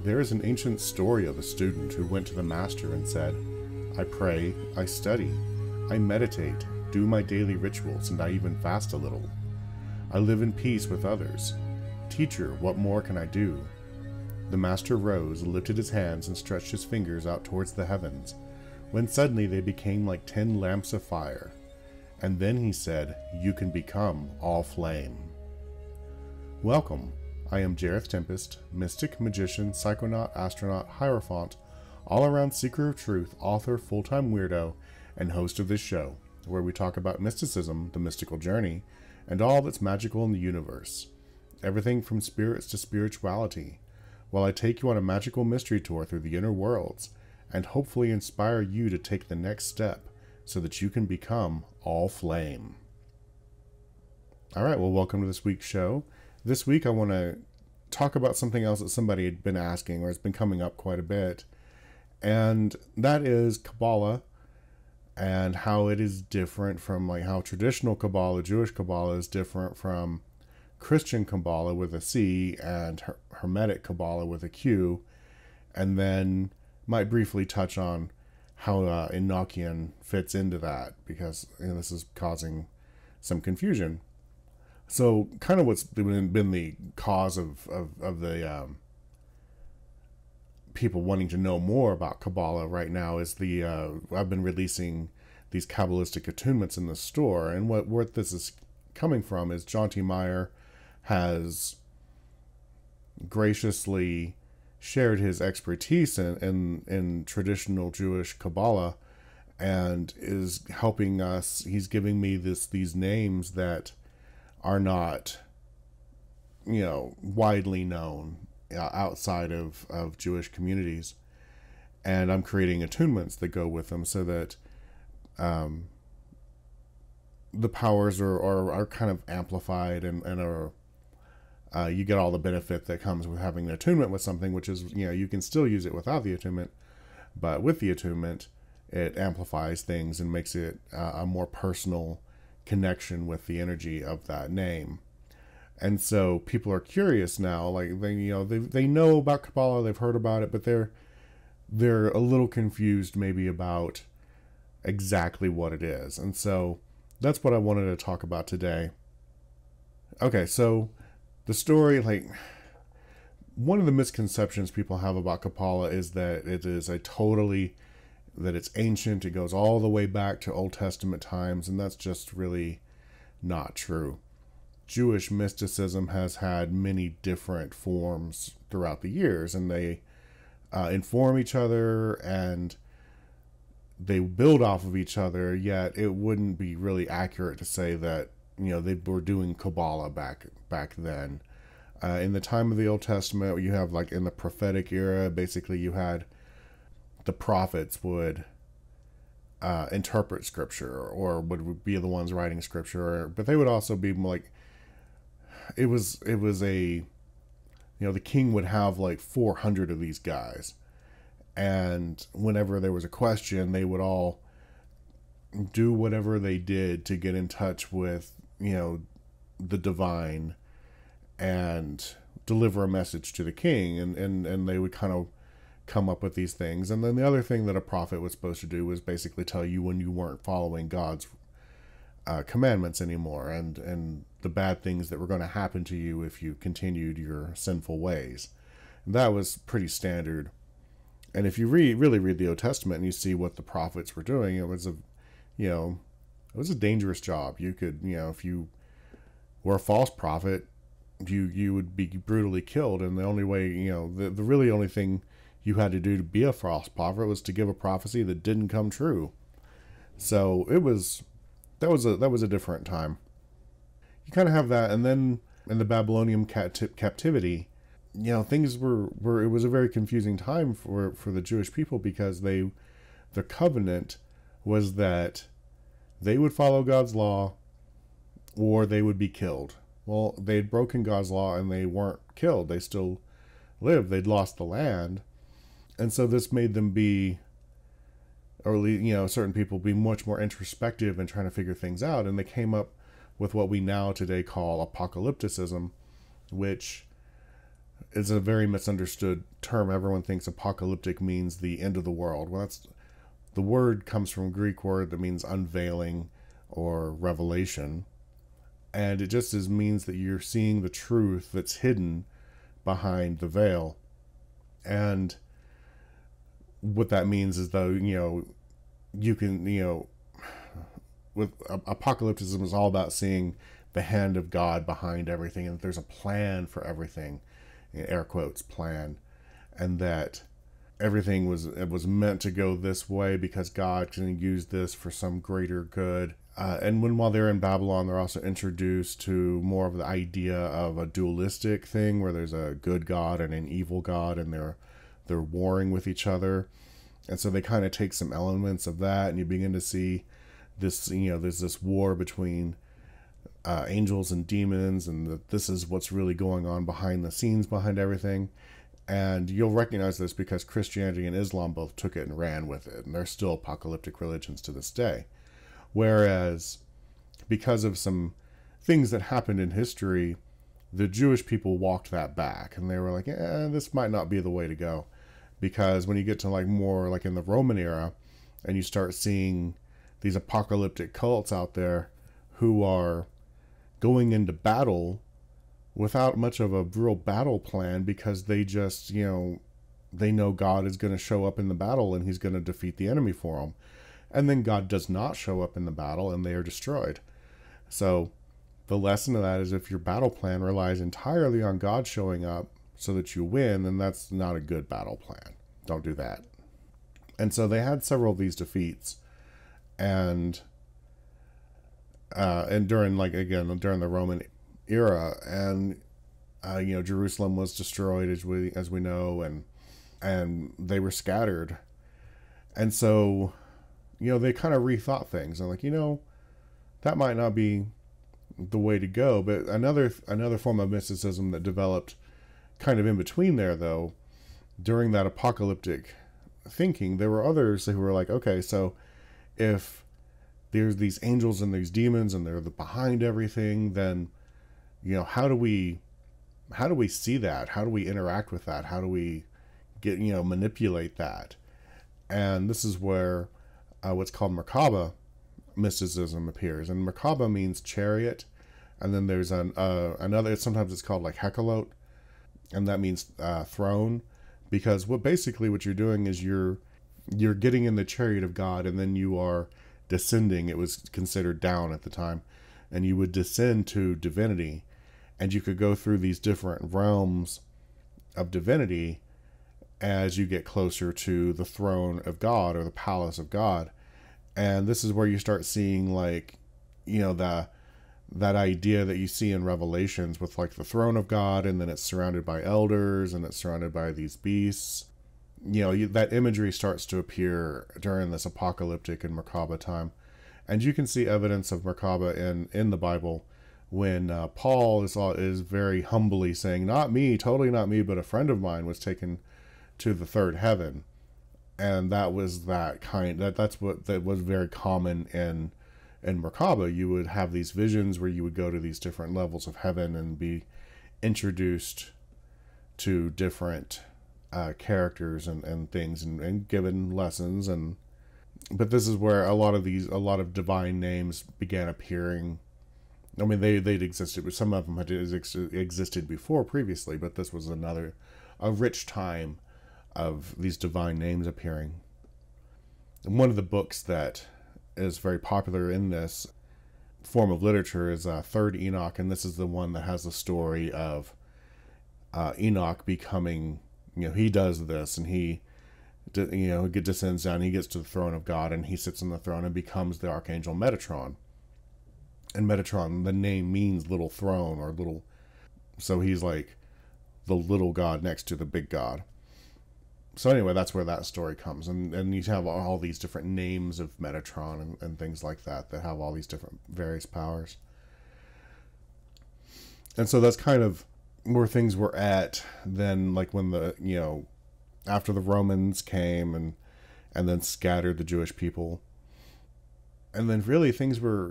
There is an ancient story of a student who went to the master and said, "I pray, I study, I meditate, do my daily rituals, and I even fast a little. I live in peace with others. Teacher, what more can I do?" The master rose, lifted his hands, and stretched his fingers out towards the heavens, when suddenly they became like 10 lamps of fire. And then he said, "You can become all flame." Welcome. I am Jareth Tempest, mystic, magician, psychonaut, astronaut, hierophant, all-around seeker of truth, author, full-time weirdo, and host of this show, where we talk about mysticism, the mystical journey, and all that's magical in the universe. Everything from spirits to spirituality, while I take you on a magical mystery tour through the inner worlds, and hopefully inspire you to take the next step so that you can become all flame. Alright, well, welcome to this week's show. This week I want to talk about something else that somebody had been asking, or it's been coming up quite a bit, and that is Kabbalah, and how it is different from like how traditional Kabbalah, Jewish Kabbalah, is different from Christian Cabbalah with a C and Hermetic Qabbalah with a Q, and then might briefly touch on how Enochian fits into that, because this is causing some confusion. So kind of what's been the cause of the people wanting to know more about Kabbalah right now is the I've been releasing these Kabbalistic attunements in the store, and what this is coming from is John T. Meyer has graciously shared his expertise in traditional Jewish Kabbalah, and is helping us. He's giving me these names that are not, widely known outside of Jewish communities, and I'm creating attunements that go with them so that the powers are kind of amplified and are you get all the benefit that comes with having an attunement with something, which is, you can still use it without the attunement, but with the attunement, it amplifies things and makes it a more personal connection with the energy of that name. And so people are curious now, like they know about Kabbalah, they've heard about it, but they're a little confused maybe about exactly what it is. And so that's what I wanted to talk about today. Okay, so the story, one of the misconceptions people have about Kabbalah is that it is that it's ancient, it goes all the way back to Old Testament times, and that's just really not true. Jewish mysticism has had many different forms throughout the years, and they inform each other, and they build off of each other, yet it wouldn't be really accurate to say that, they were doing Kabbalah back then. In the time of the Old Testament, you have, in the prophetic era, basically you had the prophets would interpret scripture, or would be the ones writing scripture, but they would also be it was a, the king would have 400 of these guys, and whenever there was a question, they would all do whatever they did to get in touch with, the divine and deliver a message to the king, and they would kind of come up with these things. And then the other thing that a prophet was supposed to do was basically tell you when you weren't following God's commandments anymore, and the bad things that were going to happen to you if you continued your sinful ways. And that was pretty standard. And if you really read the Old Testament and you see what the prophets were doing, it was a dangerous job. You could, if you were a false prophet, you would be brutally killed. And the only way, the really only thing you had to do to be a false prophet was to give a prophecy that didn't come true. So that was a different time. You kind of have that, and then in the Babylonian captivity, things were it was a very confusing time for the Jewish people, because the covenant was that they would follow God's law or they would be killed. Well, they'd broken God's law and they weren't killed. They still lived. They'd lost the land. And so this made them be, or at least, certain people be much more introspective and trying to figure things out. And they came up with what we now today call apocalypticism, which is a very misunderstood term. Everyone thinks apocalyptic means the end of the world. Well, the word comes from a Greek word that means unveiling or revelation. And it just means that you're seeing the truth that's hidden behind the veil. And what that means is, though, you can, with apocalypticism is all about seeing the hand of God behind everything, and that there's a plan for everything, air quotes, plan, and that everything was meant to go this way because God can use this for some greater good. And while they're in Babylon, they're also introduced to more of the idea of a dualistic thing where there's a good God and an evil God, and they're warring with each other. And so they kind of take some elements of that, and you begin to see this, there's this war between angels and demons, and that this is what's really going on behind the scenes, behind everything. And you'll recognize this because Christianity and Islam both took it and ran with it, and they're still apocalyptic religions to this day. Whereas, because of some things that happened in history, the Jewish people walked that back, and they were like, this might not be the way to go. Because when you get to more like in the Roman era, and you start seeing these apocalyptic cults out there who are going into battle without much of a real battle plan, because they just, they know God is going to show up in the battle and he's going to defeat the enemy for them. And then God does not show up in the battle and they are destroyed. So the lesson of that is, if your battle plan relies entirely on God showing up so that you win, then that's not a good battle plan. Don't do that. And so they had several of these defeats, and during the Roman era, and Jerusalem was destroyed, as we know, and they were scattered. And so they kind of rethought things. I'm like, that might not be the way to go. But another form of mysticism that developed kind of in between there, though, during that apocalyptic thinking, there were others who were like, okay, so if there's these angels and these demons and they're behind everything, then how do we see that? How do we interact with that? How do we get manipulate that? And this is where what's called Merkaba mysticism appears. And Merkaba means chariot, and then there's another. Sometimes it's called like Hekalot, and that means throne, because what you're doing is you're getting in the chariot of God, and then you are descending. It was considered down at the time, and you would descend to divinity, and you could go through these different realms of divinity as you get closer to the throne of God or the palace of God. And this is where you start seeing that idea that you see in Revelations with like the throne of God, and then it's surrounded by elders and it's surrounded by these beasts. That imagery starts to appear during this apocalyptic and Merkaba time. And you can see evidence of Merkaba in the Bible when Paul is very humbly saying, not me, totally not me, but a friend of mine was taken to the third heaven. And that was that's what was very common in Merkaba. You would have these visions where you would go to these different levels of heaven and be introduced to different characters and things and given lessons. But this is where a lot of divine names began appearing. I mean, they'd existed, but some of them had existed before previously, but this was a rich time of these divine names appearing. And one of the books that is very popular in this form of literature is Third Enoch, and this is the one that has the story of Enoch becoming, he does this, and he descends down, he gets to the throne of God, and he sits on the throne and becomes the archangel Metatron. And Metatron, the name means little throne, or little, so he's like the little god next to the big god. So anyway, that's where that story comes. And you have all these different names of Metatron and things like that have all these different various powers. And so that's kind of where things were at then, like when after the Romans came and then scattered the Jewish people. And then really things were,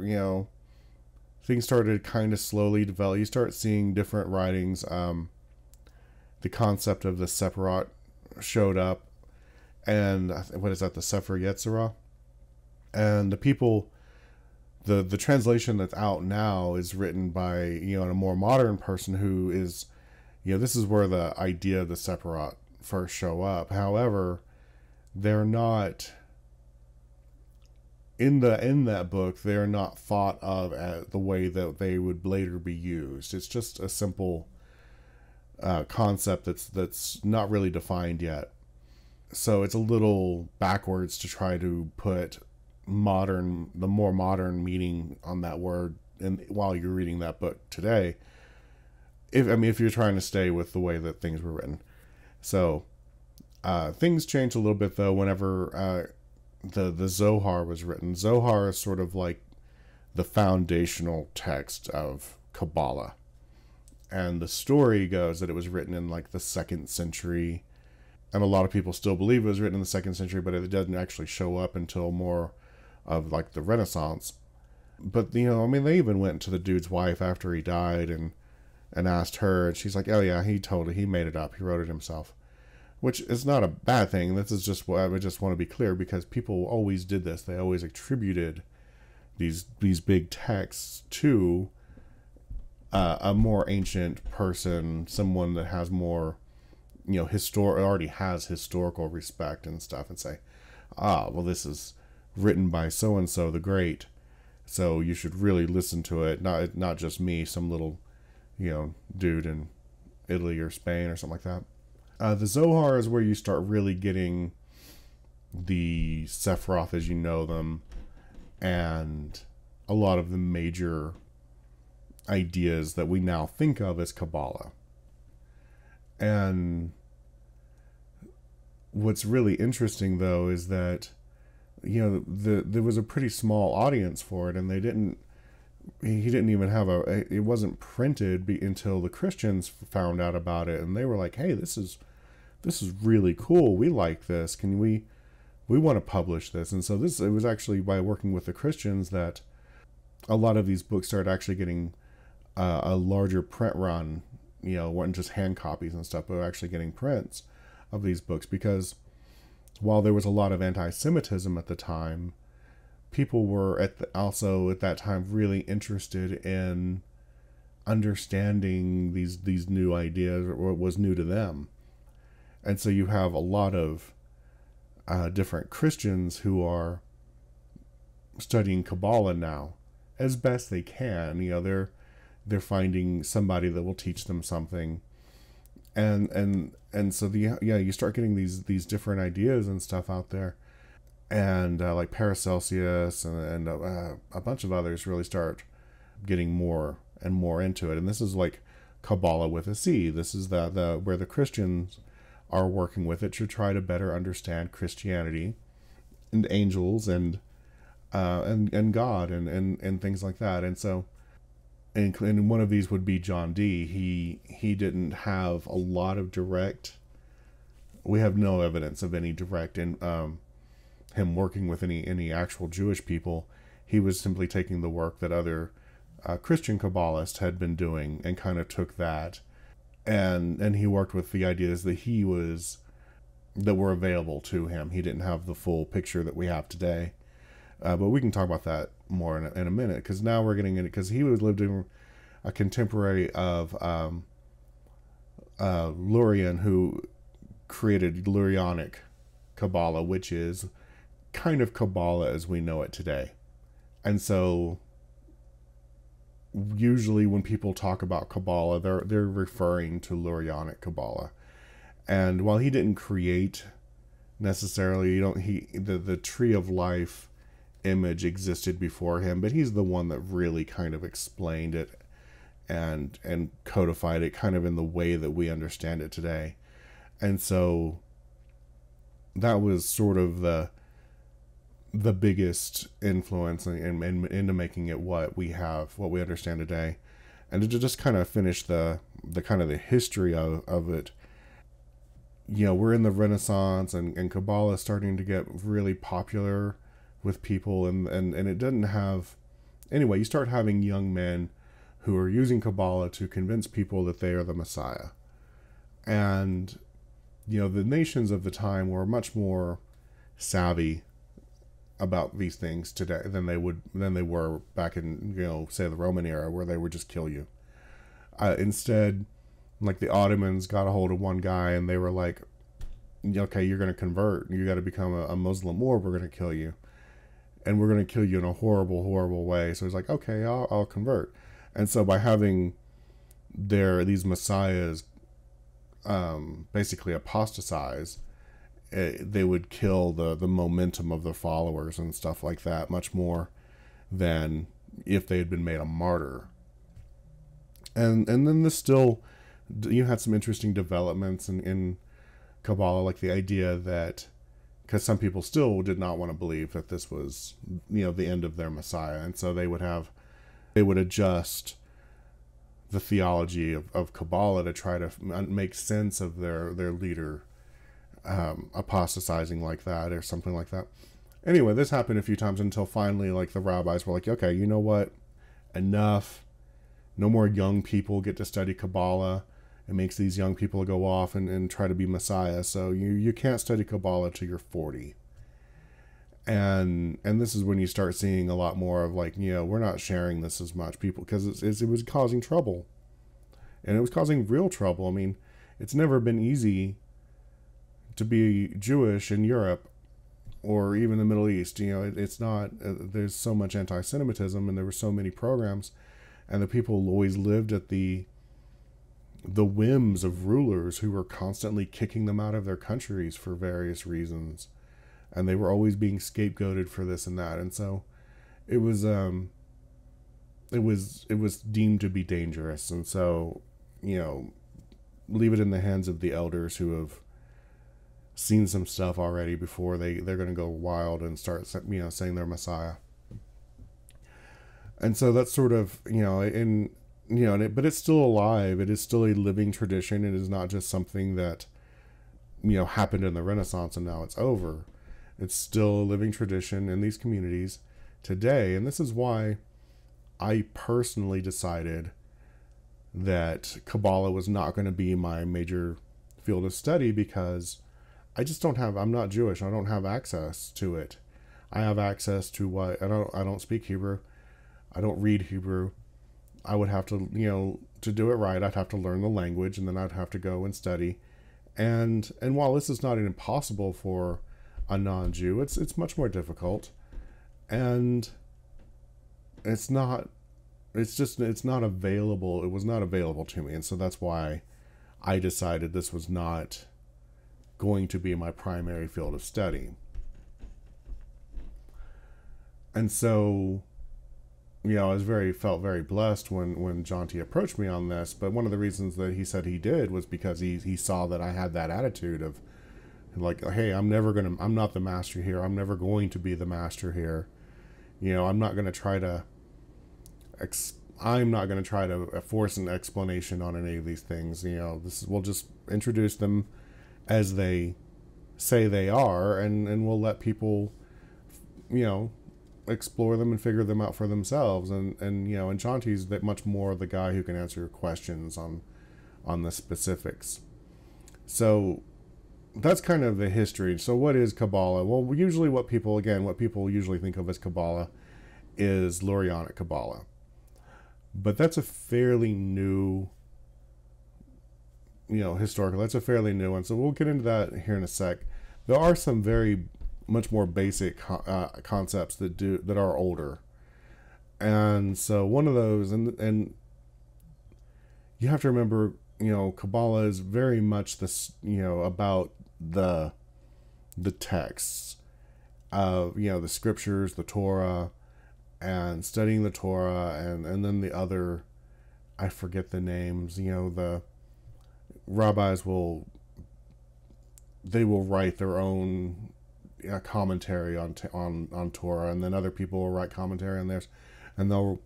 things started kind of slowly develop. You start seeing different writings. the concept of the Sephirot showed up, and what is that, the Sefer Yetzirah? And the people, the translation that's out now is written by, you know, a more modern person who is, you know, this is where the idea of the Sephirot first show up. However, they're not in that book. They're not thought of as the way that they would later be used. It's just a simple concept that's not really defined yet. So it's a little backwards to try to put the more modern meaning on that word while you're reading that book today. If you're trying to stay with the way that things were written. So things changed a little bit though whenever the Zohar was written. Zohar is sort of like the foundational text of Kabbalah. And the story goes that it was written in like the 2nd century. And a lot of people still believe it was written in the 2nd century, but it doesn't actually show up until more of like the Renaissance. But, you know, I mean, they even went to the dude's wife after he died and asked her, and she's like, oh yeah, he made it up. He wrote it himself, which is not a bad thing. This is just what I would just want to be clear, because people always did this. They always attributed these big texts to a more ancient person, someone that has more, you know, already has historical respect and stuff, and say, well, this is written by so and so the great, so you should really listen to it. Not just me, some little, you know, dude in Italy or Spain or something like that. The Zohar is where you start really getting the Sephiroth as you know them, and a lot of the major ideas that we now think of as Kabbalah. And what's really interesting though is that, you know, there was a pretty small audience for it, and he didn't even have it wasn't printed until the Christians found out about it, and they were like, hey, this is really cool, we like this, we want to publish this. And so it was actually by working with the Christians that a lot of these books started actually getting a larger print run. You know, wasn't just hand copies and stuff, but actually getting prints of these books, because while there was a lot of anti-Semitism at the time, people were also at that time really interested in understanding these new ideas, or what was new to them. And so you have a lot of different Christians who are studying Kabbalah now as best they can. You know, they're finding somebody that will teach them something, and so you start getting these different ideas and stuff out there, and like Paracelsus and a bunch of others really start getting more and more into it. And this is like Kabbalah with a C. This is the where the Christians are working with it to try to better understand Christianity and angels and God and things like that. And so, and one of these would be John Dee. He didn't have a lot of direct. We have no evidence of any direct him working with any actual Jewish people. He was simply taking the work that other Christian Kabbalists had been doing and kind of took that, and he worked with the ideas that that were available to him. He didn't have the full picture that we have today. But we can talk about that more in a minute, because now we're getting into, because he lived in a contemporary of Lurian, who created Lurianic Qabbalah, which is kind of Kabbalah as we know it today. And so usually when people talk about Kabbalah, they're referring to Lurianic Qabbalah. And while he didn't create necessarily, the tree of life image existed before him, but he's the one that really kind of explained it and codified it kind of in the way that we understand it today. And so that was sort of the biggest influence into making it what we understand today. And to just kind of finish the kind of the history of it, you know, we're in the Renaissance, and Kabbalah is starting to get really popular with people, and it doesn't have, anyway, you start having young men who are using Kabbalah to convince people that they are the Messiah. And, the nations of the time were much more savvy about these things today than they were back in, say the Roman era, where they would just kill you. Instead, like the Ottomans got a hold of one guy and they were like, okay, you're going to convert. You got to become a Muslim, or we're going to kill you. And we're going to kill you in a horrible, horrible way. So he's like, okay, I'll convert. And so by having these messiahs basically apostatize, they would kill the momentum of their followers and stuff like that much more than if they had been made a martyr. And then this still, you had some interesting developments in Kabbalah, like the idea that, because some people still did not want to believe that this was, the end of their Messiah. And so they would adjust the theology of Kabbalah to try to make sense of their leader apostatizing like that or something like that. Anyway, this happened a few times until finally, like, the rabbis were like, okay, you know what? Enough. No more young people get to study Kabbalah. It makes these young people go off and try to be messiah. So you can't study Kabbalah till you're 40. And this is when you start seeing a lot more of, like, we're not sharing this as much, people, because it was causing trouble. And it was causing real trouble. I mean, it's never been easy to be Jewish in Europe or even the Middle East. It's not, there's so much anti-Semitism, and there were so many programs, and the people always lived at the whims of rulers who were constantly kicking them out of their countries for various reasons. And they were always being scapegoated for this and that. And so it was deemed to be dangerous. And so, leave it in the hands of the elders who have seen some stuff already before they're going to go wild and start, saying they're Messiah. And so that's sort of, but it's still alive. It is still a living tradition. It is not just something that, happened in the Renaissance and now it's over. It's still a living tradition in these communities today. And this is why I personally decided that Kabbalah was not going to be my major field of study, because I'm not Jewish. I don't have access to it. I have access to I don't speak Hebrew. I don't read Hebrew. I would have to, to do it right, I'd have to learn the language, and then I'd have to go and study. And while this is not impossible for a non-Jew, it's much more difficult. And it's not available. It was not available to me. And so that's why I decided this was not going to be my primary field of study. And so, I felt very blessed when John T. approached me on this. But one of the reasons that he said he did was because he saw that I had that attitude of, like, hey, I'm not the master here. I'm never going to be the master here. I'm not going to try to force an explanation on any of these things. We'll just introduce them as they say they are, and we'll let people, explore them and figure them out for themselves. And John T's that much more the guy who can answer questions on the specifics. So that's kind of the history. So what is Kabbalah? Well, usually what people usually think of as Kabbalah is Lurianic Kabbalah. But that's a fairly new, historical, that's a fairly new one. So we'll get into that here in a sec. There are some very much more basic concepts that are older. And so one of those, and you have to remember, Kabbalah is very much this, about the texts of, the scriptures, the Torah, and studying the Torah, and then the other, I forget the names, the rabbis will write their own commentary on Torah, and then other people will write commentary on theirs, and they'll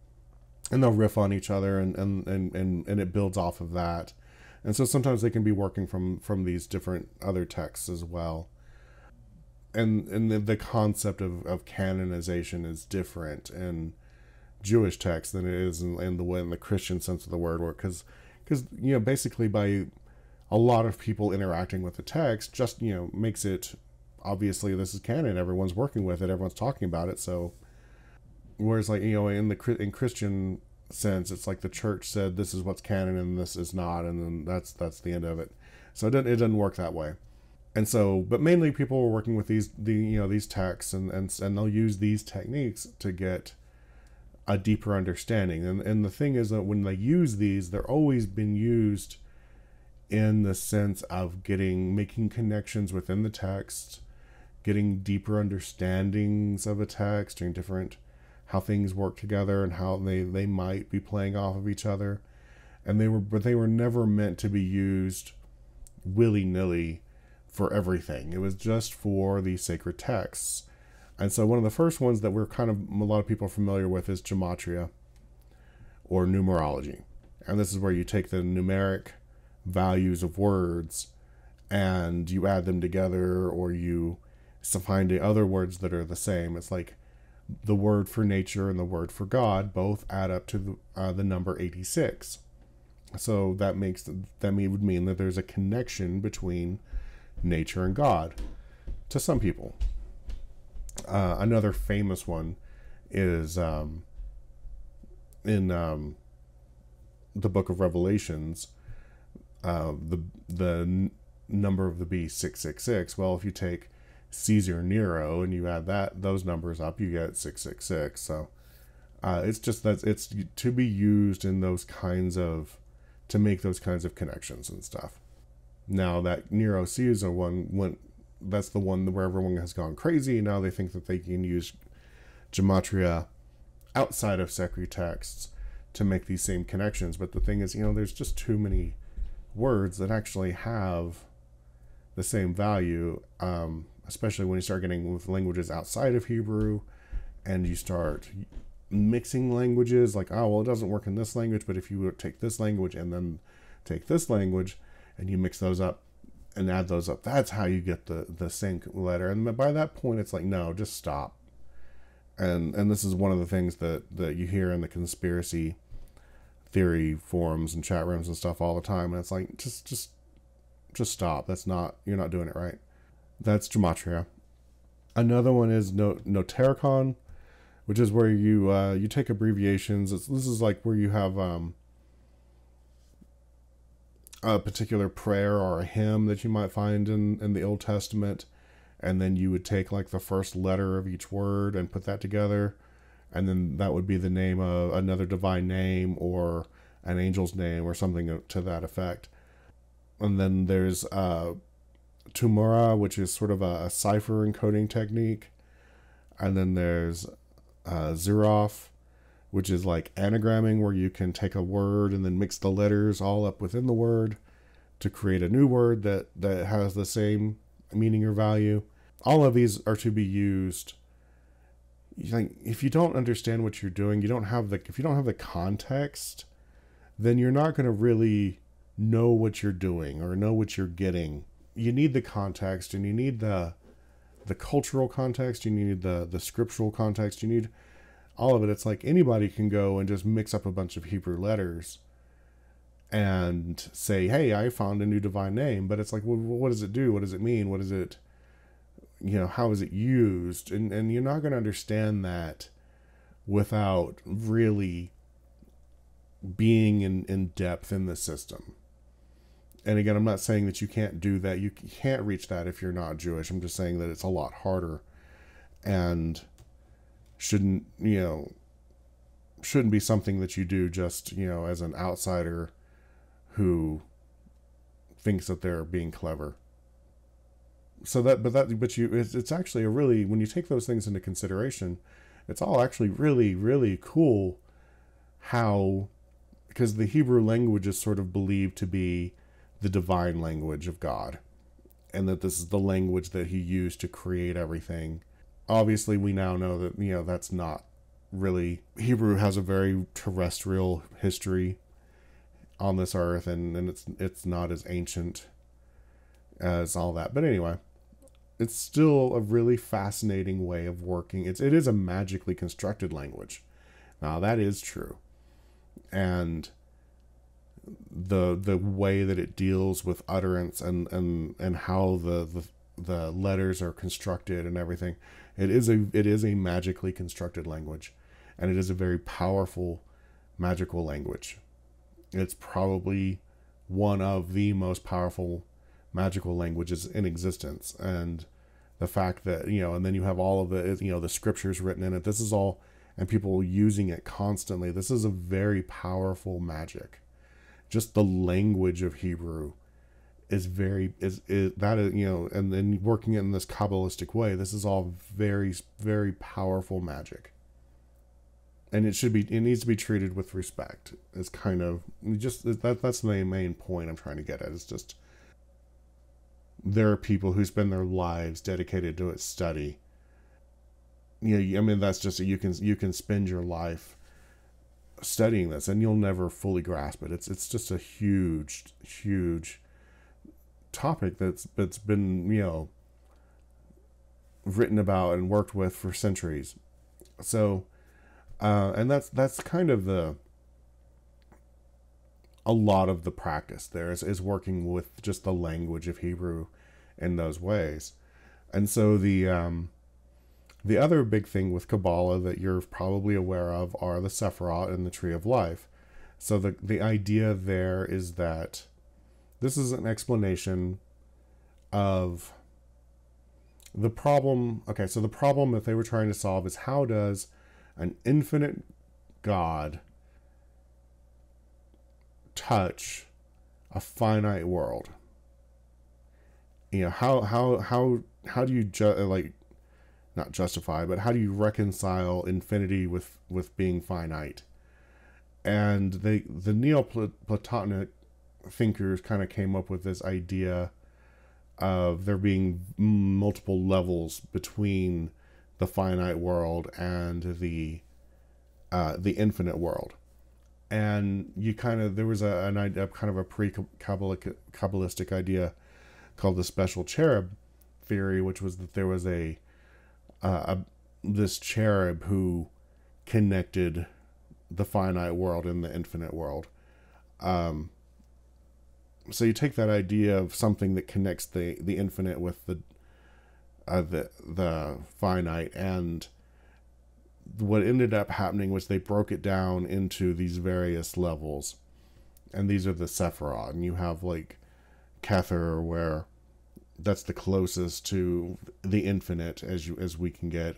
riff on each other, and it builds off of that. And so sometimes they can be working from these different other texts as well. And the concept of canonization is different in Jewish texts than it is in the Christian sense of the word, because basically by a lot of people interacting with the text just, makes it, obviously this is canon, everyone's working with it, everyone's talking about it. So whereas like, in Christian sense, it's like the church said this is what's canon and this is not, and then that's the end of it. So it doesn't work that way. And so, but mainly people are working with these texts, and they'll use these techniques to get a deeper understanding. And the thing is that when they use these, they're always been used in the sense of making connections within the text, getting deeper understandings of a text, and how things work together and how they might be playing off of each other. And they were never meant to be used willy-nilly for everything. It was just for the sacred texts. And so one of the first ones that a lot of people are familiar with is gematria, or numerology. And this is where you take the numeric values of words and you add them together, or you find other words that are the same. It's like the word for nature and the word for God both add up to the number 86. So that would mean that there's a connection between nature and God to some people. Another famous one is in the book of Revelations, the number of the beast 666. Well, if you take Caesar Nero and you add those numbers up, you get 666. So it's just that it's to be used in to make those kinds of connections and stuff. Now that Nero Caesar one that's the one where everyone has gone crazy. Now they think that they can use gematria outside of sacred texts to make these same connections. But the thing is, there's just too many words that actually have the same value, especially when you start getting with languages outside of Hebrew, and you start mixing languages, like, oh, well, it doesn't work in this language, but if you take this language and then take this language and you mix those up and add those up, that's how you get the same letter. And by that point, it's like, no, just stop. And this is one of the things that you hear in the conspiracy theory forums and chat rooms and stuff all the time. And it's like, just stop. You're not doing it right. That's gematria. Another one is notarchon, which is where you take abbreviations. This is like where you have a particular prayer or a hymn that you might find in the Old Testament, and then you would take like the first letter of each word and put that together, and then that would be the name of another divine name or an angel's name or something to that effect. And then there's Tumura, which is sort of a cipher encoding technique. And then there's Zeroff, which is like anagramming, where you can take a word and then mix the letters all up within the word to create a new word that has the same meaning or value. All of these are to be used. Like, if you don't understand what you're doing, if you don't have the context, then you're not going to really know what you're doing or know what you're getting. You need the context, and you need the cultural context, you need the scriptural context, you need all of it. It's like anybody can go and just mix up a bunch of Hebrew letters and say, hey, I found a new divine name. But it's like, well, what does it do? What does it mean? What is it, how is it used? And you're not going to understand that without really being in depth in the system. And again, I'm not saying that you can't do that. You can't reach that if you're not Jewish. I'm just saying that it's a lot harder and shouldn't be something that you do just, as an outsider who thinks that they're being clever. So it's actually when you take those things into consideration, it's all actually really, really cool because the Hebrew language is sort of believed to be the divine language of God, and that this is the language that he used to create everything. Obviously, we now know that, that's not really. Hebrew has a very terrestrial history on this earth, and it's not as ancient as all that. But anyway, it's still a really fascinating way of working. It is a magically constructed language. Now, that is true. And the way that it deals with utterance and how the letters are constructed and everything. It is a magically constructed language, and it is a very powerful magical language. It's probably one of the most powerful magical languages in existence. And the fact that, and then you have all of the scriptures written in it. This is all, and people using it constantly. This is a very powerful magic. Just the language of Hebrew is and then working in this Kabbalistic way, this is all very, very powerful magic. And it needs to be treated with respect. It's kind of that's the main point I'm trying to get at. It's just, there are people who spend their lives dedicated to its study. That's just, you can spend your life studying this and you'll never fully grasp it. It's just a huge topic that's been written about and worked with for centuries. So and that's kind of a lot of the practice there is working with just the language of Hebrew in those ways. And so the other big thing with Kabbalah that you're probably aware of are the Sephirot and the Tree of Life. So the idea there is that this is an explanation of the problem. Okay, so the problem that they were trying to solve is, how does an infinite God touch a finite world? How do you not justify, but how do you reconcile infinity with being finite? And the Neoplatonic thinkers kind of came up with this idea of there being multiple levels between the finite world and the infinite world. And there was an idea, kind of a pre-Kabbalistic idea called the special cherub theory, which was that there was this cherub who connected the finite world and the infinite world. So you take that idea of something that connects the infinite with the finite, and what ended up happening was they broke it down into these various levels, and these are the Sephirot. And you have like Kether, where that's the closest to the infinite as we can get,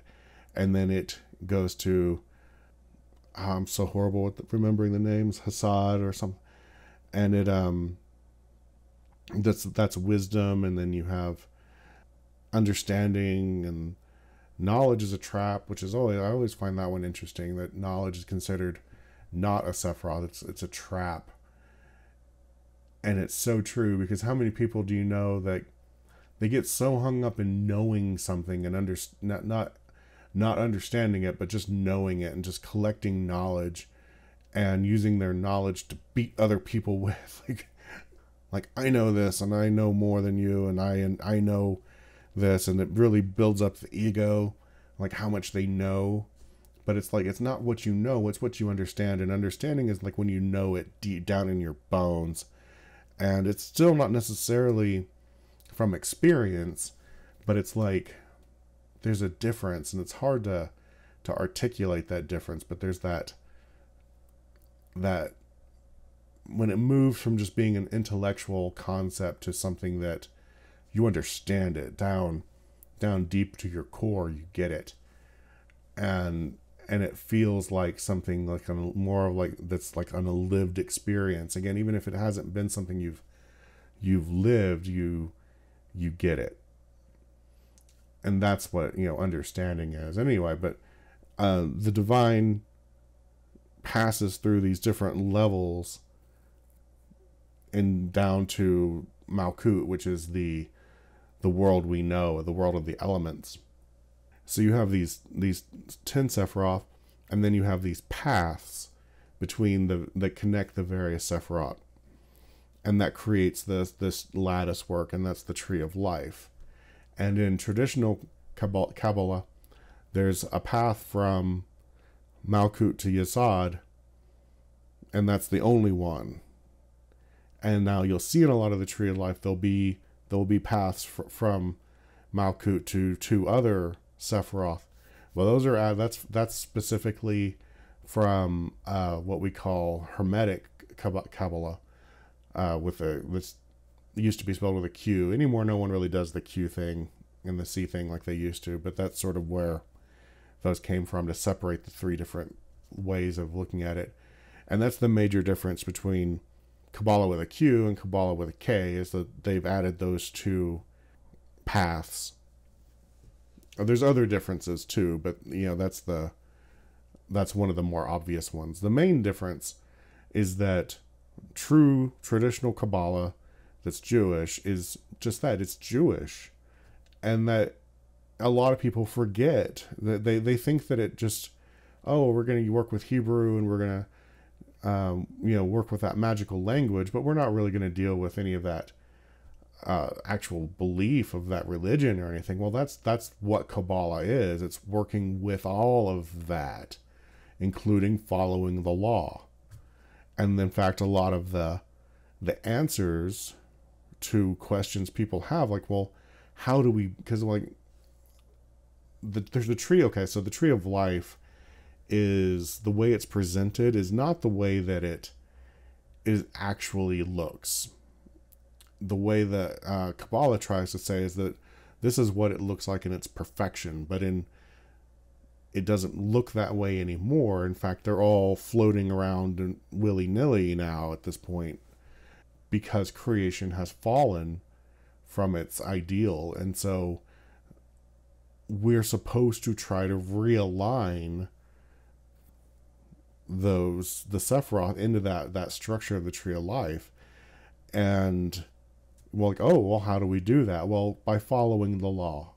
and then it goes to, I'm so horrible with remembering the names, Hassad or something, and it that's wisdom, and then you have understanding, and knowledge is a trap, which is I always find that one interesting, that knowledge is considered not a Sephiroth, it's a trap. And it's so true, because how many people do you know that they get so hung up in knowing something and not understanding it, but just knowing it and just collecting knowledge and using their knowledge to beat other people with, like I know this and I know more than you, and I know this, and it really builds up the ego, like how much they know. But it's like, it's not what you know, it's what you understand. And understanding is like when you know it deep down in your bones. And it's still not necessarily from experience, but it's like there's a difference, and it's hard to articulate that difference. But there's that when it moves from just being an intellectual concept to something that you understand it down deep to your core, you get it, and it feels like something like more like that's like on a lived experience. Again, even if it hasn't been something you've lived, you get it, and that's what understanding is anyway. But the divine passes through these different levels and down to Malkut, which is the world we know, the world of the elements. So you have these 10 Sephiroth, and then you have these paths between that connect the various Sephiroth, and that creates this lattice work, and that's the Tree of Life. And in traditional Kabbalah, there's a path from Malkut to Yesod, and that's the only one. And now you'll see in a lot of the Tree of Life, there'll be paths from Malkut to other Sephiroth. Well, those are that's specifically from what we call Hermetic Qabbalah, which used to be spelled with a Q. Anymore, no one really does the Q thing and the C thing like they used to, but that's sort of where those came from, to separate the three different ways of looking at it. And that's the major difference between Kabbalah with a Q and Kabbalah with a K, is that they've added those two paths. There's other differences too, but that's one of the more obvious ones. The main difference is that true traditional Kabbalah that's Jewish is just that, it's Jewish. And that a lot of people forget that they think that it just, oh, we're going to work with Hebrew and we're going to work with that magical language, but we're not really going to deal with any of that actual belief of that religion or anything. Well, that's what Kabbalah is. It's working with all of that, including following the law. And in fact, a lot of the answers to questions people have, like, well, how do we, because like there's the tree. Okay, so the Tree of Life is, the way it's presented is not the way that it is actually looks. The way that Kabbalah tries to say is that this is what it looks like in its perfection, but it doesn't look that way anymore. In fact, they're all floating around willy-nilly now at this point, because creation has fallen from its ideal. And so we're supposed to try to realign the Sephiroth into that structure of the Tree of Life. And we're like, oh, well, how do we do that? Well, by following the law.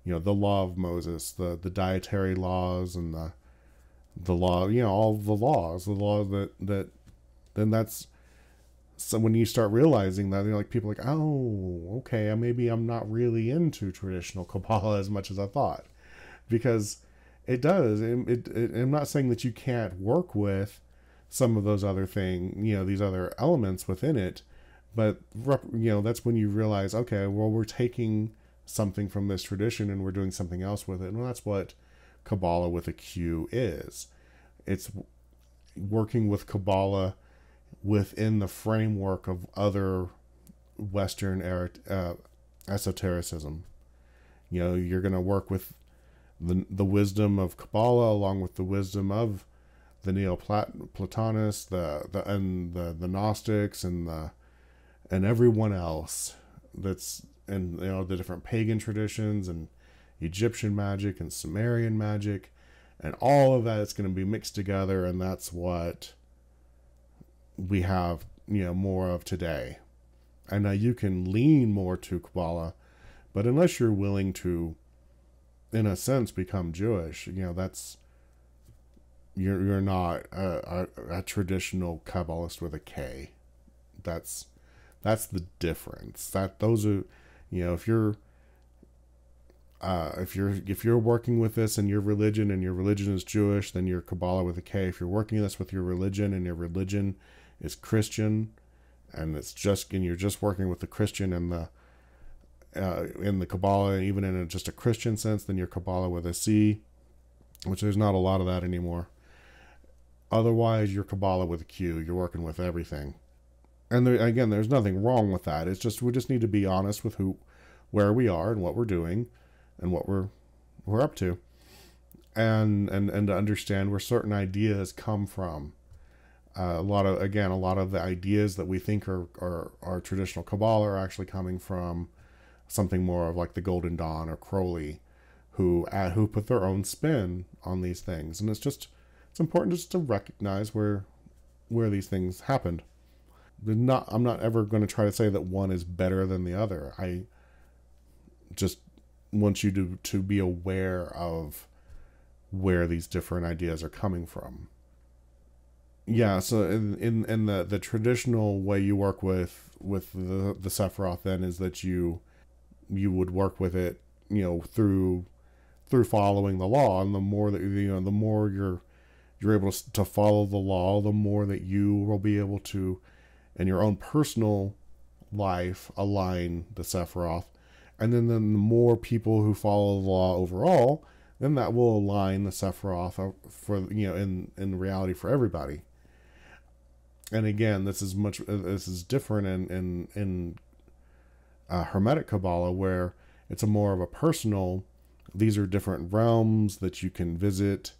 The law of Moses, the dietary laws, and the law, all the laws, the law that then that's, so when you start realizing that, like, people are like, oh, okay, maybe I'm not really into traditional Kabbalah as much as I thought, because it does. I'm not saying that you can't work with some of those other things, these other elements within it, but that's when you realize, okay, well, we're taking something from this tradition and we're doing something else with it. And that's what Kabbalah with a Q is. It's working with Kabbalah within the framework of other Western esotericism. You're going to work with the wisdom of Kabbalah along with the wisdom of the Neoplatonists, the Gnostics, and everyone else that's, and the different pagan traditions and Egyptian magic and Sumerian magic, and all of that is going to be mixed together, and that's what we have more of today. And now you can lean more to Kabbalah, but unless you're willing to, in a sense, become Jewish, that's, you're not a traditional Kabbalist with a K. That's the difference. Those are, if you're working with this and your religion is Jewish, then you're Kabbalah with a K. If you're working this with your religion and your religion is Christian, and you're just working with the Christian and in the Kabbalah, even in just a Christian sense, then you're Kabbalah with a C, which there's not a lot of that anymore. Otherwise, you're Kabbalah with a Q. You're working with everything. And again, there's nothing wrong with that. It's just, we just need to be honest with where we are and what we're doing and what we're up to, and to understand where certain ideas come from. A lot of the ideas that we think are traditional Kabbalah are actually coming from something more of like the Golden Dawn or Crowley, who put their own spin on these things. And it's important just to recognize where these things happened. I'm not ever going to try to say that one is better than the other. I just want you to be aware of where these different ideas are coming from. Yeah, so in the traditional way you work with the Sephiroth then is that you would work with it, through following the law, and the more that the more you're able to follow the law, the more that you will be able to and your own personal life align the Sephiroth. And then the more people who follow the law overall, then that will align the Sephiroth for, in reality for everybody. And again, this is different in Hermetic Qabbalah, where it's a more of a personal. These are different realms that you can visit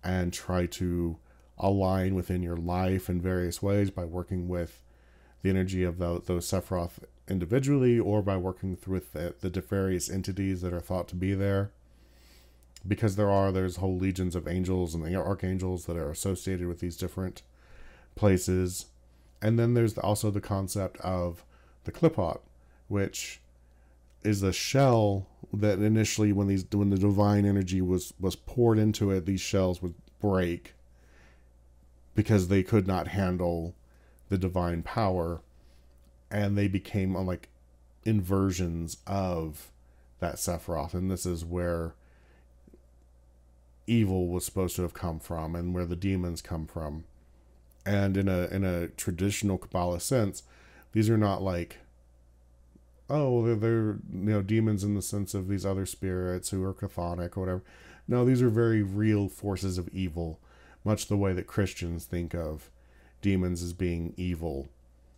and try to align within your life in various ways by working with the energy of those Sephiroth individually, or by working with the various entities that are thought to be there. Because there's whole legions of angels and the archangels that are associated with these different places. And then there's also the concept of the Qliphoth, which is the shell that initially, when the divine energy was poured into it, these shells would break because they could not handle the divine power, and they became like inversions of that Sephiroth. And this is where evil was supposed to have come from, and where the demons come from. And in a traditional Kabbalah sense, these are not like, oh, they're demons in the sense of these other spirits who are chthonic or whatever. No, these are very real forces of evil, much the way that Christians think of demons as being evil.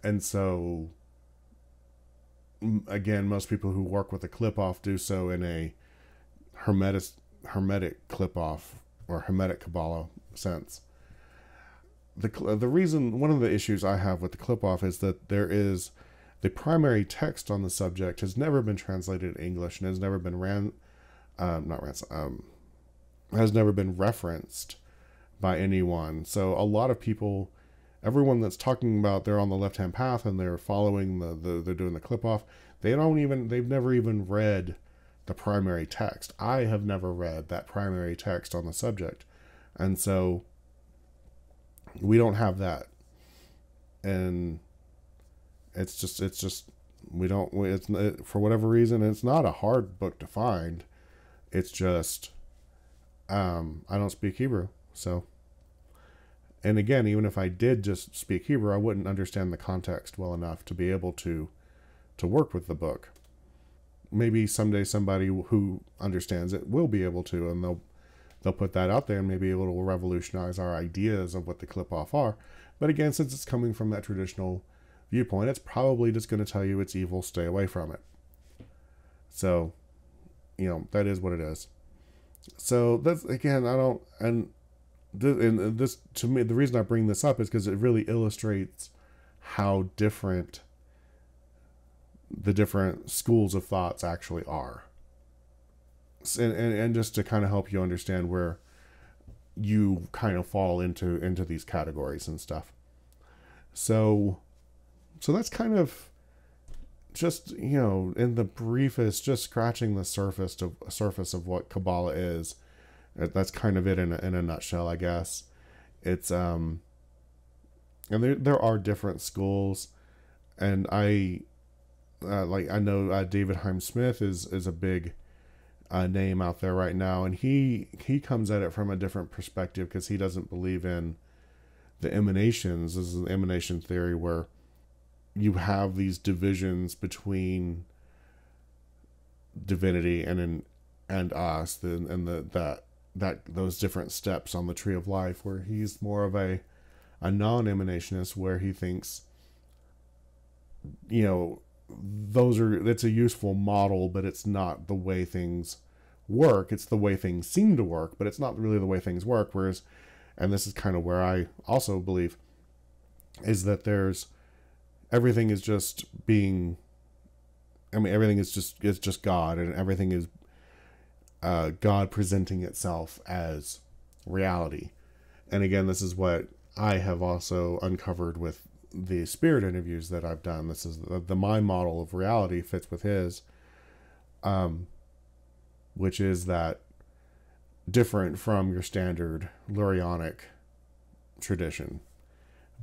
And so, again, most people who work with the Qliphoth do so in a Hermetic Qliphoth or Hermetic Qabbalah sense. The reason, one of the issues I have with the Qliphoth is that the primary text on the subject has never been translated in English and has never been has never been referenced by anyone. So a lot of people, everyone that's talking about they're on the left-hand path and they're following they're doing the Qliphoth, they've never even read the primary text. I have never read that primary text on the subject, and so we don't have that. And it's just for whatever reason, it's not a hard book to find. It's just I don't speak Hebrew, so. And again, even if I did just speak Hebrew, I wouldn't understand the context well enough to be able to work with the book. Maybe someday somebody who understands it will be able to, and they'll put that out there, and maybe it will revolutionize our ideas of what the Qliphoth are. But again, since it's coming from that traditional viewpoint, it's probably just going to tell you it's evil, stay away from it. So, that is what it is. So that's, again, this, to me, the reason I bring this up is because it really illustrates how different the different schools of thoughts actually are. And just to kind of help you understand where you kind of fall into these categories and stuff. So that's kind of just, in the briefest, just scratching the surface of what Kabbalah is. That's kind of it in a nutshell, I guess. It's and there are different schools, and I know David Hyam Smith is a big name out there right now, and he comes at it from a different perspective because he doesn't believe in the emanations. This is the emanation theory, where you have these divisions between divinity and us, and that those different steps on the tree of life, where he's more of a non-emanationist, where he thinks, it's a useful model, but it's not the way things work. It's the way things seem to work, but it's not really the way things work. Whereas, and this is kind of where I also believe, is that everything is just everything is just God, and everything is God presenting itself as reality. And again, this is what I have also uncovered with the spirit interviews that I've done. This is the my model of reality fits with his, which is that different from your standard Lurianic tradition,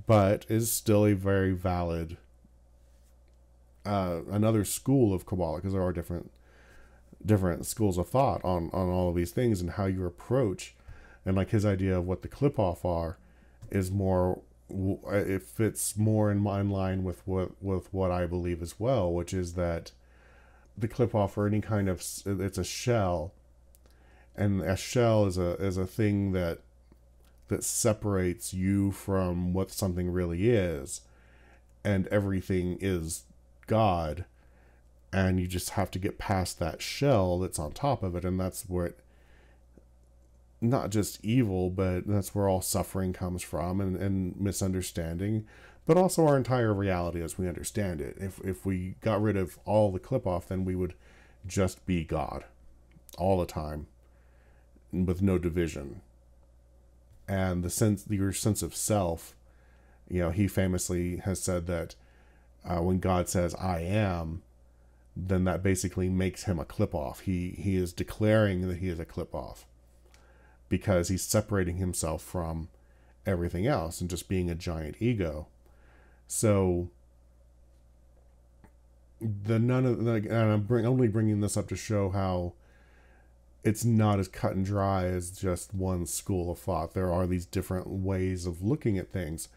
but is still a very valid another school of Kabbalah, because there are different schools of thought on all of these things and how you approach. And like his idea of what the Qliphoth are is more it fits more in line with what I believe as well, which is that the clip off, or any kind of, it's a shell, and a shell is a thing that separates you from what something really is, and everything is God, and you just have to get past that shell that's on top of it, and that's where it, not just evil, but that's where all suffering comes from, and misunderstanding, but also our entire reality as we understand it. If we got rid of all the clip off, then we would just be God all the time, with no division. And your sense of self, he famously has said that when God says "I am," then that basically makes him a clip off. He is declaring that he is a clip off, because he's separating himself from everything else and just being a giant ego. So and I'm only bringing this up to show how it's not as cut and dry as just one school of thought. There are these different ways of looking at things,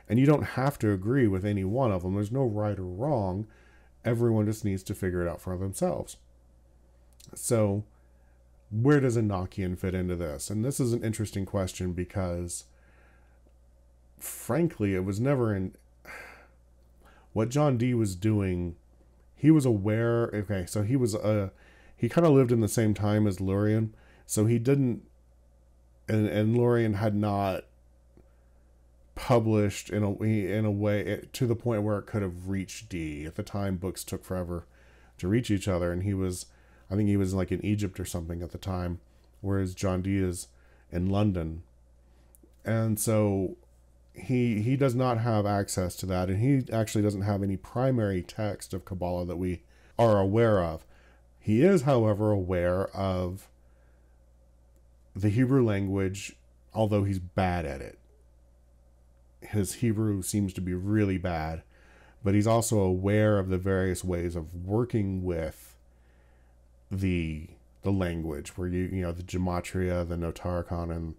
and you don't have to agree with any one of them. There's no right or wrong. Everyone just needs to figure it out for themselves. So where does Enochian fit into this? And this is an interesting question, because frankly, it was never in what John Dee was doing. He was aware. Okay, so he kind of lived in the same time as Lurian, so he didn't, and Lurian had not published in a way to the point where it could have reached Dee. At the time, books took forever to reach each other, and I think he was like in Egypt or something at the time, whereas John Dee is in London. And so he does not have access to that, and he actually doesn't have any primary text of Kabbalah that we are aware of. He is, however, aware of the Hebrew language, although he's bad at it. His Hebrew seems to be really bad, but he's also aware of the various ways of working with the language, where the gematria, the notarchon, and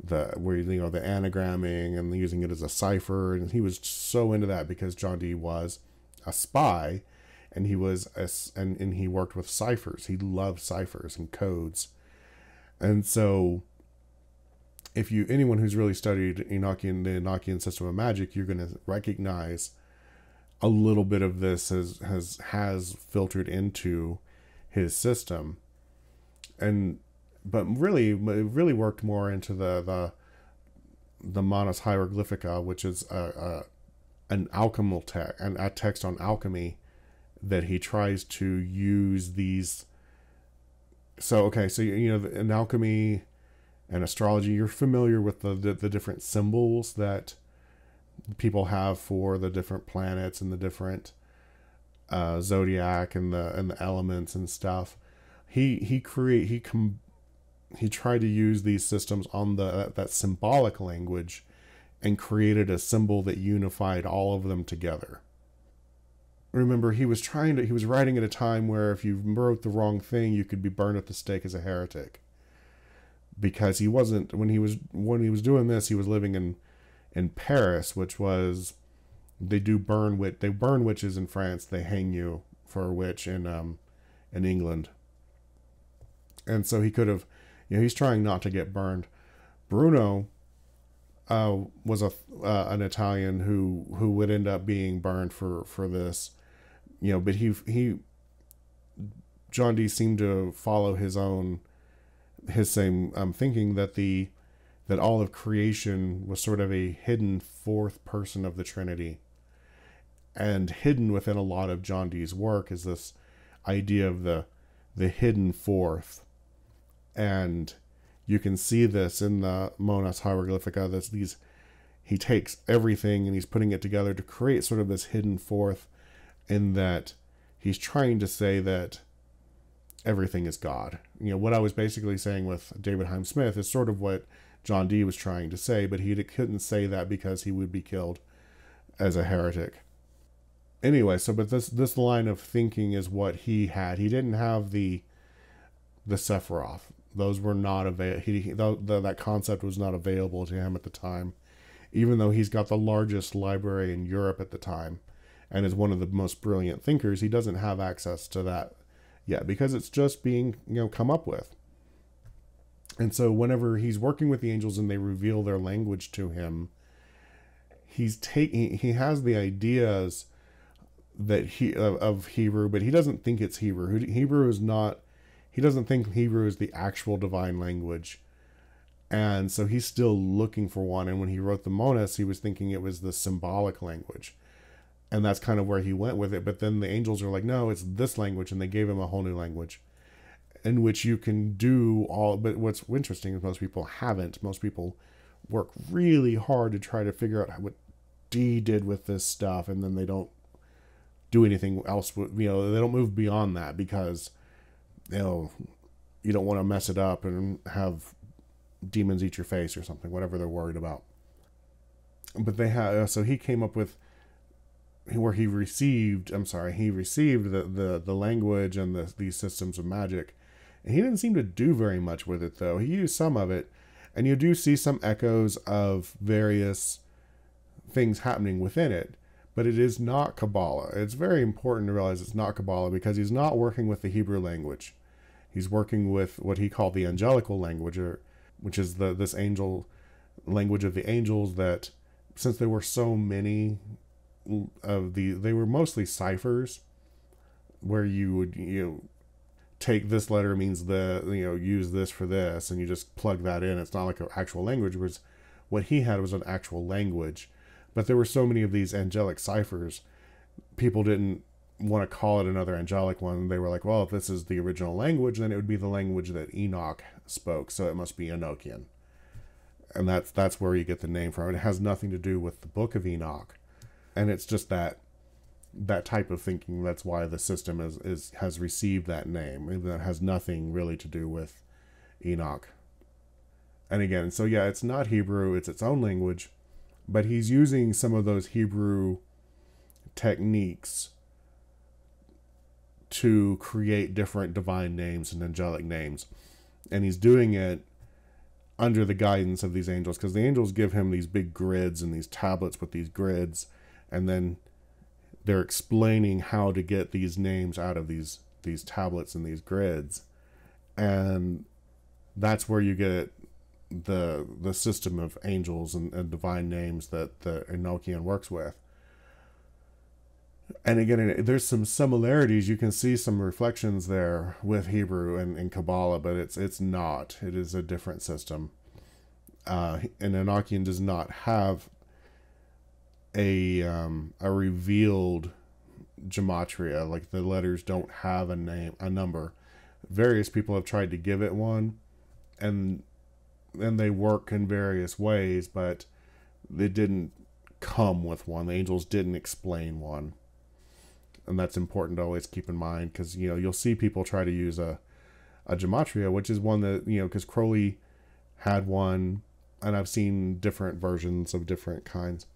the anagramming, and using it as a cipher. And he was so into that because John Dee was a spy, and he worked with ciphers. He loved ciphers and codes. And so anyone who's really studied the Enochian system of magic, you're going to recognize a little bit of this has filtered into his system. But really, it really worked more into the Manas Hieroglyphica, which is an alchemical text, a text on alchemy, that he tries to use these. So in alchemy and astrology, you're familiar with the different symbols that people have for the different planets and the different zodiac and the elements and stuff. He tried to use these systems on that symbolic language, and created a symbol that unified all of them together. Remember, he was writing at a time where if you wrote the wrong thing, you could be burned at the stake as a heretic. Because he wasn't, when he was doing this, he was living in Paris, which was, they burn witches in France. They hang you for a witch in England. And so he could have, he's trying not to get burned. Bruno was an Italian who would end up being burned for this, but John Dee seemed to follow his same thinking that all of creation was sort of a hidden fourth person of the Trinity. And hidden within a lot of John Dee's work is this idea of the hidden fourth. And you can see this in the Monas Hieroglyphica. He takes everything and he's putting it together to create sort of this hidden fourth, in that he's trying to say that everything is God. What I was basically saying with David Hyam Smith is sort of what John Dee was trying to say, but he couldn't say that because he would be killed as a heretic. Anyway, but this line of thinking is what he had. He didn't have the Sephiroth. Those were not available. That concept was not available to him at the time. even though he's got the largest library in Europe at the time and is one of the most brilliant thinkers, he doesn't have access to that yet because it's just being, come up with. And so whenever he's working with the angels and they reveal their language to him, he has the ideas that of Hebrew, but he doesn't think it's Hebrew. Hebrew is not, he doesn't think Hebrew is the actual divine language. And so he's still looking for one. And when he wrote the Monas, he was thinking it was the symbolic language. And that's kind of where he went with it. But then the angels are like, no, it's this language. And they gave him a whole new language in which you can do all. But what's interesting is most people haven't. Most people work really hard to try to figure out what D did with this stuff. And then they don't do anything else. They don't move beyond that because, you don't want to mess it up and have demons eat your face or something, whatever they're worried about. But they have, so he came up with where he received the language and these systems of magic. And he didn't seem to do very much with it, though. He used some of it, and you do see some echoes of various things happening within it. But it is not Kabbalah. It's very important to realize it's not Kabbalah because he's not working with the Hebrew language. He's working with what he called the angelical language, which is this angel language of the angels, that since there were so many they were mostly ciphers where you would, take this letter means use this for this, and you just plug that in. It's not like an actual language. Whereas what he had was an actual language. But there were so many of these angelic ciphers, people didn't want to call it another angelic one. They were like, well, if this is the original language, then it would be the language that Enoch spoke, so it must be Enochian. And that's where you get the name from. It has nothing to do with the Book of Enoch. And it's just that type of thinking. That's why the system has received that name. That has nothing really to do with Enoch. And again, so yeah, it's not Hebrew, it's its own language, but he's using some of those Hebrew techniques to create different divine names and angelic names. And he's doing it under the guidance of these angels, because the angels give him these big grids and these tablets with these grids, and then they're explaining how to get these names out of these tablets and these grids. And that's where you get the system of angels and divine names that the Enochian works with. And again, there's some similarities. You can see some reflections there with Hebrew and Kabbalah, but it's not. It is a different system. And Enochian does not have a revealed gematria. Like, the letters don't have a number. Various people have tried to give it one, and they work in various ways, but they didn't come with one. The angels didn't explain one. And that's important to always keep in mind, because you'll see people try to use a gematria, which is one that because Crowley had one, and I've seen different versions of different kinds.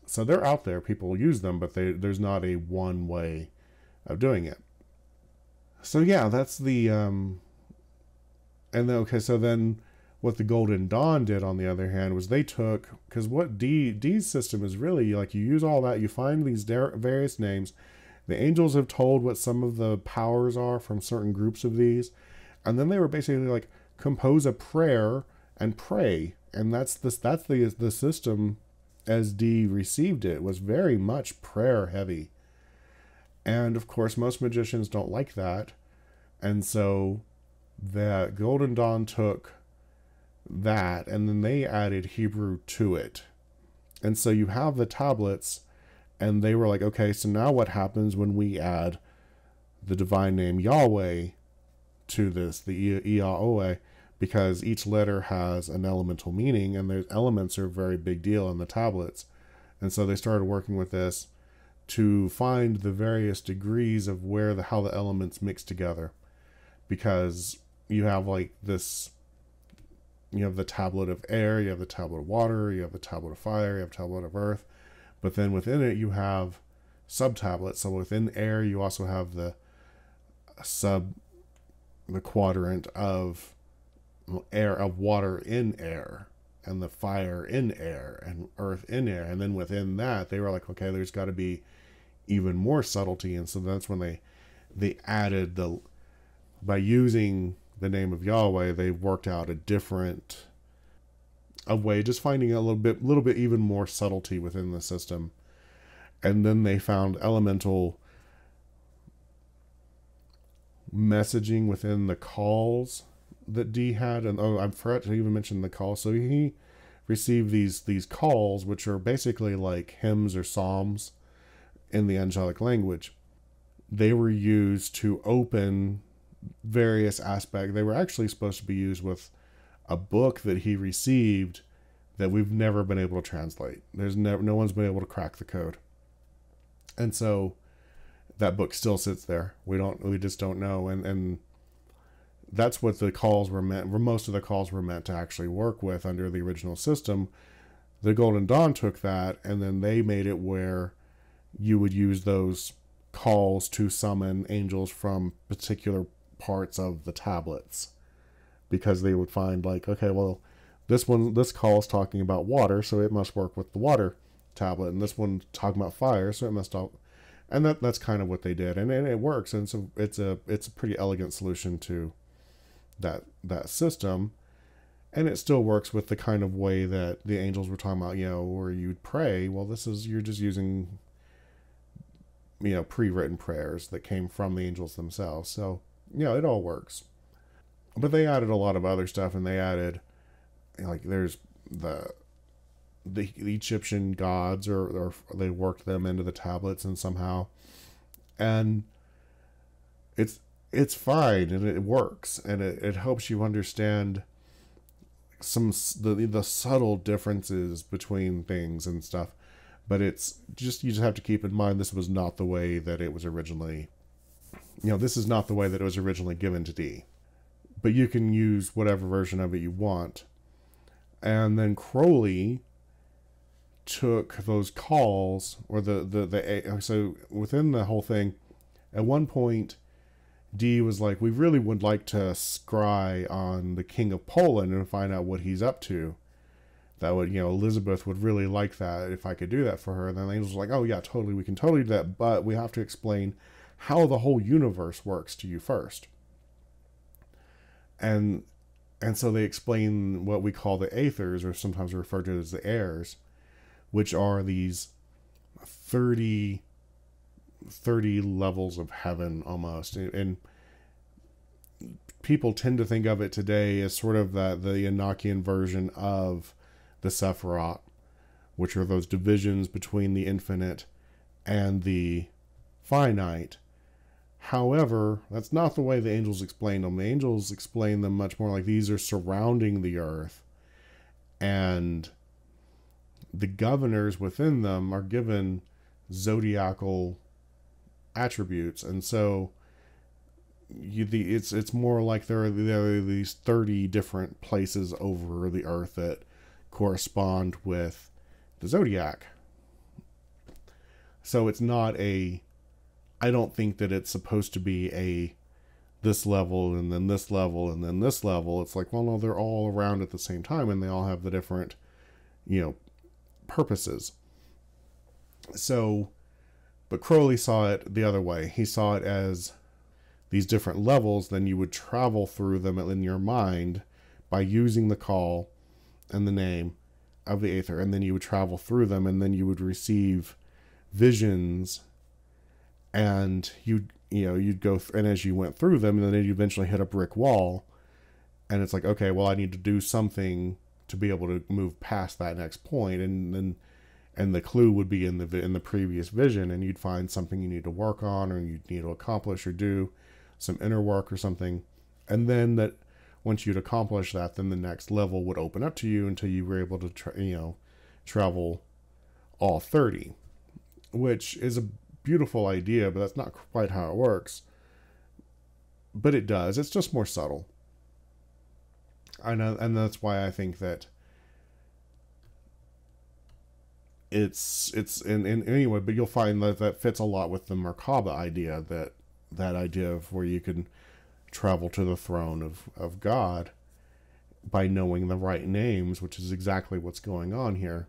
So they're out there. People use them, but there's not a one way of doing it. So yeah, that's the so then what the Golden Dawn did, on the other hand, was they took, because what D's system is really like, you use all that, you find these various names. The angels have told what some of the powers are from certain groups of these. And then they were basically like, compose a prayer and pray. And that's the system as D received it, was very much prayer heavy. And of course, most magicians don't like that. And so the Golden Dawn took that, and then they added Hebrew to it. And so you have the tablets, and they were like, okay, so now what happens when we add the divine name Yahweh to this, the Yahweh, because each letter has an elemental meaning, and the elements are a very big deal in the tablets. And so they started working with this to find the various degrees of how the elements mix together. Because you have like this, you have the tablet of air, you have the tablet of water, you have the tablet of fire, you have the tablet of earth. But then within it, you have sub-tablets. So within air, you also have the quadrant of air, of water in air. and the fire in air and earth in air. And then within that, they were like, okay, there's got to be even more subtlety. And so that's when they added by using the name of Yahweh, they worked out a way, just finding a little bit even more subtlety within the system. And then they found elemental messaging within the calls that D had. And I forgot to even mention the call. So he received these calls, which are basically like hymns or psalms in the angelic language. They were used to open various aspects. They were actually supposed to be used with a book that he received that we've never been able to translate. No one's been able to crack the code. And so that book still sits there. We just don't know. And that's what the calls were meant. Most of the calls were meant to actually work with under the original system. The Golden Dawn took that, and then they made it where you would use those calls to summon angels from particular parts of the tablets, because they would find like, okay, well, this call is talking about water, so it must work with the water tablet, and this one talking about fire, so it must talk. And that's kind of what they did, and it works. And so it's a pretty elegant solution to that system, and it still works with the kind of way that the angels were talking about, where you'd pray. Well, you're just using pre-written prayers that came from the angels themselves. So it all works. But they added a lot of other stuff, and they added, like, there's the Egyptian gods, or they worked them into the tablets and somehow, and it's fine, and it works, and it helps you understand the subtle differences between things and stuff. But you just have to keep in mind, this was not the way that it was originally, this is not the way that it was originally given to D. But you can use whatever version of it you want. And then Crowley took those calls, or so within the whole thing, at one point, D was like, we really would like to scry on the King of Poland and find out what he's up to. That would, Elizabeth would really like that if I could do that for her. And then the angels were like, oh yeah, totally, we can totally do that, but we have to explain how the whole universe works to you first. And so they explain what we call the aethers, or sometimes referred to as the airs, which are these 30 levels of heaven almost. And people tend to think of it today as sort of the Enochian version of the Sephiroth, which are those divisions between the infinite and the finite. However, that's not the way the angels explain them. The angels explain them much more like these are surrounding the earth, and the governors within them are given zodiacal attributes. And so it's more like there are these 30 different places over the earth that correspond with the zodiac. So it's not I don't think that it's supposed to be this level and then this level and then this level. It's like, well, no, they're all around at the same time, and they all have the different, purposes. So, but Crowley saw it the other way. He saw it as these different levels, then you would travel through them in your mind by using the call and the name of the aether, and then you would travel through them, and then you would receive visions, and you'd go and as you went through them, and then you eventually hit a brick wall, and it's like, okay, well, I need to do something to be able to move past that next point, and the clue would be in the previous vision, and you'd find something you need to work on, or you need to accomplish, or do some inner work or something, and then that once you'd accomplish that, then the next level would open up to you until you were able to travel all 30, which is a beautiful idea, but that's not quite how it works. But it does. It's just more subtle. I know, and that's why I think that it's in anyway. But you'll find that fits a lot with the Merkaba idea, that idea of where you can travel to the throne of God, by knowing the right names, which is exactly what's going on here.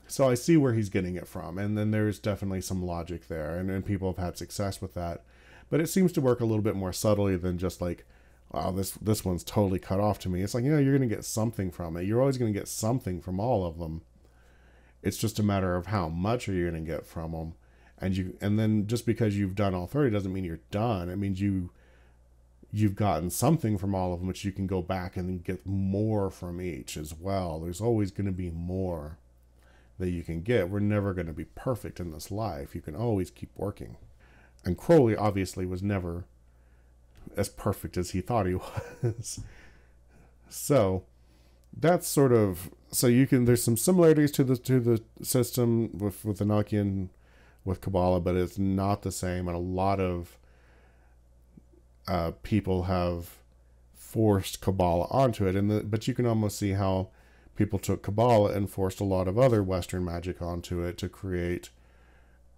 So I see where he's getting it from, and then there's definitely some logic there, and people have had success with that. But it seems to work a little bit more subtly than just like, wow, this one's totally cut off to me. It's like, you're going to get something from it. You're always going to get something from all of them. It's just a matter of how much are you going to get from them. And then just because you've done all 30 doesn't mean you're done. It means you've gotten something from all of them, which you can go back and get more from each as well. There's always going to be more that you can get. We're never going to be perfect in this life. You can always keep working. And Crowley obviously was never as perfect as he thought he was. So that's sort of, so you can, there's some similarities to the system with Enochian, with Kabbalah, but it's not the same. And a lot of people have forced Kabbalah onto it, but you can almost see how people took Kabbalah and forced a lot of other Western magic onto it to create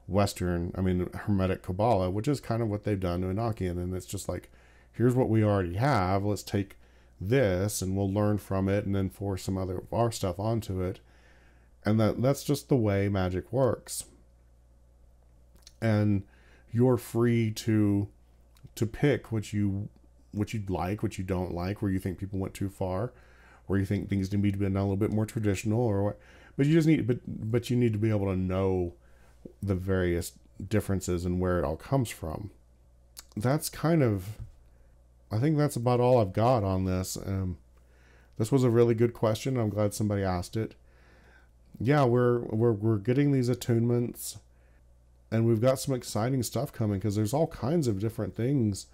Hermetic Qabbalah, which is kind of what they've done to Enochian. And it's just like, here's what we already have. Let's take this and we'll learn from it and then force some other of our stuff onto it. And that's just the way magic works. And you're free to pick what you like, what you don't like, where you think people went too far, where you think things need to be done a little bit more traditional, or what. But you just need, but you need to be able to know the various differences and where it all comes from. That's kind of, I think that's about all I've got on this. This was a really good question. I'm glad somebody asked it. Yeah, we're getting these attunements, and we've got some exciting stuff coming, because there's all kinds of different things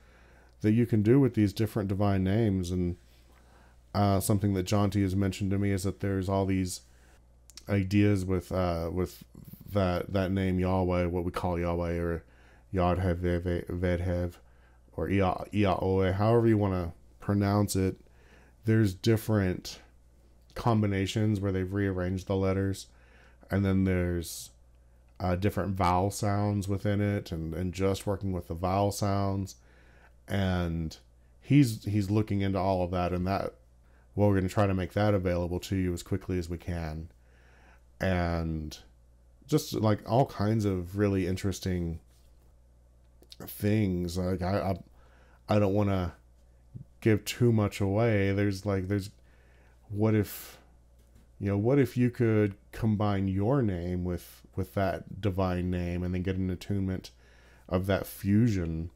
that you can do with these different divine names. And something that John T has mentioned to me is that there's all these ideas with that name Yahweh, what we call Yahweh, or Yod-Hev, Ved-Hev, or Yahweh, however you want to pronounce it. There's different combinations where they've rearranged the letters, and then there's different vowel sounds within it, and just working with the vowel sounds. And he's looking into all of that, and that, well, we're going to try to make that available to you as quickly as we can. And just like all kinds of really interesting things. Like I don't want to give too much away. There's what if you could combine your name with that divine name and then get an attunement of that fusion?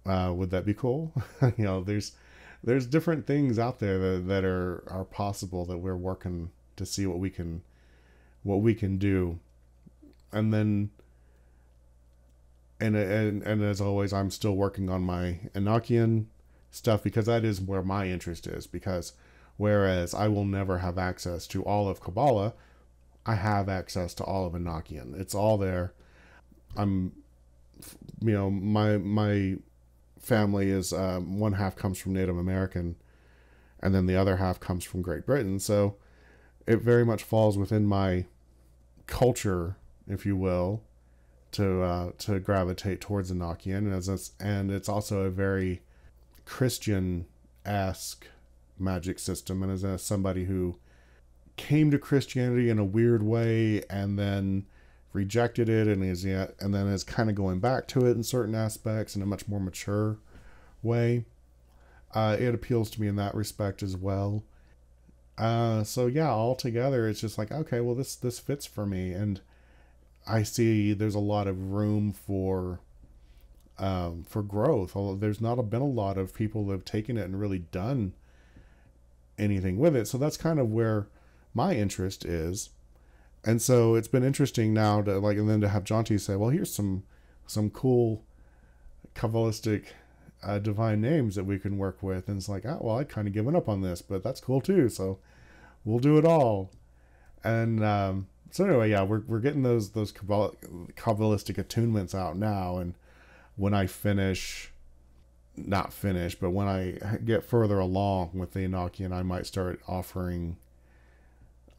Would that be cool? There's different things out there that are possible, that we're working to see what we can do. And then and as always, I'm still working on my Enochian stuff, because that is where my interest is. Because whereas I will never have access to all of Kabbalah, I have access to all of Enochian. It's all there. My family is one half comes from Native American, and then the other half comes from Great Britain. So it very much falls within my culture, if you will, to gravitate towards Enochian, and it's also a very Christian-esque magic system. And as somebody who came to Christianity in a weird way and then rejected it, and then is kind of going back to it in certain aspects in a much more mature way, it appeals to me in that respect as well. So yeah, altogether, it's just like, okay, well, this fits for me, and I see there's a lot of room for growth. Although there's not been a lot of people that have taken it and really done anything with it. So that's kind of where my interest is. And so it's been interesting now to and then to have John T say, well, here's some cool Kabbalistic divine names that we can work with. And it's like, oh, well, I'd kind of given up on this, but that's cool too. So we'll do it all. And so anyway, yeah, we're getting those Kabbalistic attunements out now. And when I when I get further along with the Enochian, I might start offering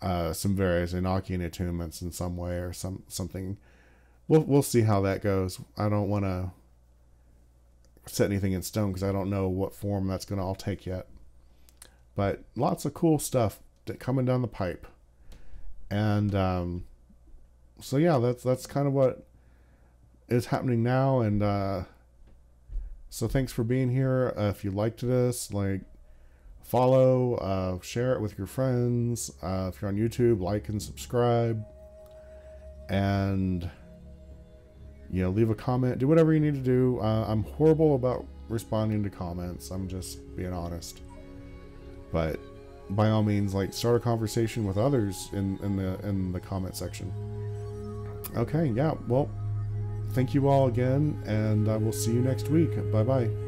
some various Enochian attunements in some way, or something. We'll see how that goes. I don't want to set anything in stone, because I don't know what form that's going to all take yet. But lots of cool stuff coming down the pipe. And so yeah, that's kind of what is happening now. And so thanks for being here. If you liked this, like, follow, share it with your friends. If you're on YouTube, like and subscribe. And, you know, leave a comment. Do whatever you need to do. I'm horrible about responding to comments. I'm just being honest. But by all means, like, start a conversation with others in the comment section. Okay, yeah, well, thank you all again, and I will see you next week. Bye-bye.